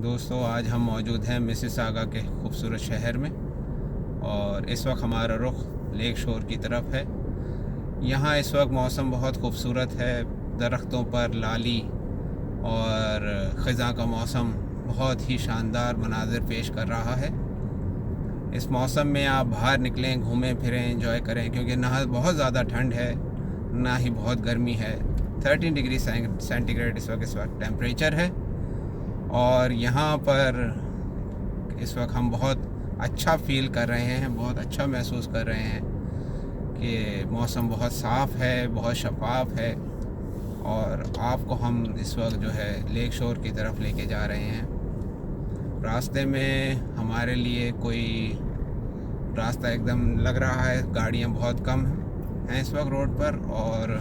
दोस्तों, आज हम मौजूद हैं मिसिसागा के खूबसूरत शहर में और इस वक्त हमारा रुख लेक शोर की तरफ है। यहाँ इस वक्त मौसम बहुत खूबसूरत है, दरख्तों पर लाली और ख़ज़ां का मौसम बहुत ही शानदार मनाज़िर पेश कर रहा है। इस मौसम में आप बाहर निकलें, घूमें फिरें, एंजॉय करें, क्योंकि ना बहुत ज़्यादा ठंड है ना ही बहुत गर्मी है। 13 डिग्री सेंटीग्रेड इस वक्त टेम्परेचर है और यहाँ पर इस वक्त हम बहुत अच्छा फ़ील कर रहे हैं, बहुत अच्छा महसूस कर रहे हैं कि मौसम बहुत साफ़ है, बहुत शफाफ है और आपको हम इस वक्त जो है लेक शोर की तरफ लेके जा रहे हैं। रास्ते में हमारे लिए कोई रास्ता एकदम लग रहा है, गाड़ियाँ बहुत कम हैं इस वक्त रोड पर और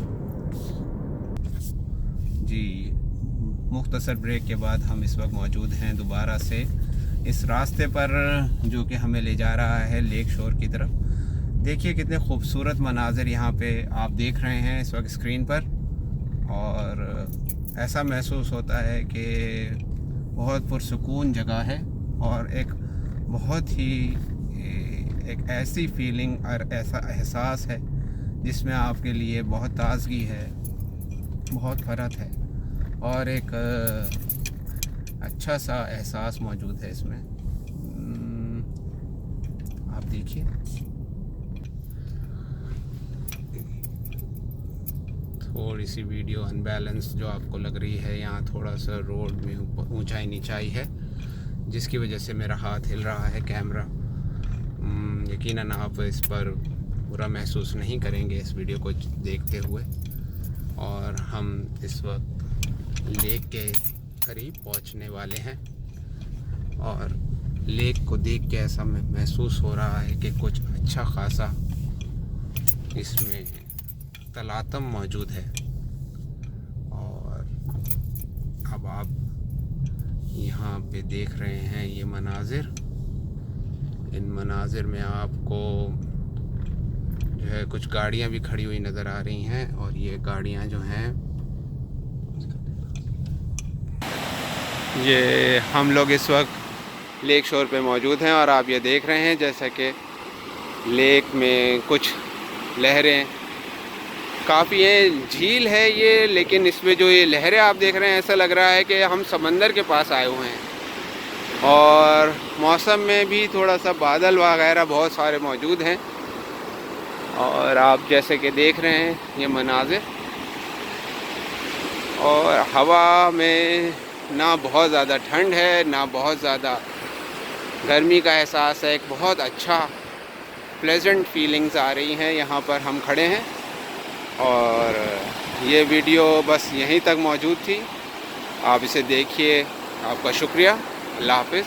जी मुख्तसर ब्रेक के बाद हम इस वक्त मौजूद हैं दोबारा से इस रास्ते पर जो कि हमें ले जा रहा है लेक शोर की तरफ। देखिए कितने खूबसूरत मनाज़िर यहाँ पे आप देख रहे हैं इस वक्त स्क्रीन पर और ऐसा महसूस होता है कि बहुत पुरसुकून जगह है और एक बहुत ही एक ऐसी फीलिंग और ऐसा एहसास है जिसमें आपके लिए बहुत ताज़गी है, बहुत फ़र्क है और एक अच्छा सा एहसास मौजूद है इसमें। आप देखिए, थोड़ी सी वीडियो अनबैलेंस जो आपको लग रही है, यहाँ थोड़ा सा रोड में ऊंचाई नीचाई है जिसकी वजह से मेरा हाथ हिल रहा है कैमरा। यकीनन आप इस पर बुरा महसूस नहीं करेंगे इस वीडियो को देखते हुए। और हम इस वक्त लेक के करीब पहुंचने वाले हैं और लेक को देख के ऐसा महसूस हो रहा है कि कुछ अच्छा खासा इसमें तलातम मौजूद है। और अब आप यहाँ पे देख रहे हैं ये मनाजिर, इन मनाजिर में आपको जो है कुछ गाड़ियाँ भी खड़ी हुई नज़र आ रही हैं और ये गाड़ियाँ जो हैं, ये हम लोग इस वक्त लेक शोर पे मौजूद हैं और आप ये देख रहे हैं जैसा कि लेक में कुछ लहरें काफ़ी हैं। झील है ये, लेकिन इसमें जो ये लहरें आप देख रहे हैं ऐसा लग रहा है कि हम समंदर के पास आए हुए हैं। और मौसम में भी थोड़ा सा बादल वगैरह बहुत सारे मौजूद हैं और आप जैसे कि देख रहे हैं ये मनाज़िर। और हवा में ना बहुत ज़्यादा ठंड है ना बहुत ज़्यादा गर्मी का एहसास है, एक बहुत अच्छा प्लेजेंट फीलिंग्स आ रही हैं यहाँ पर हम खड़े हैं। और ये वीडियो बस यहीं तक मौजूद थी, आप इसे देखिए। आपका शुक्रिया, अल्लाह हाफ़िज़।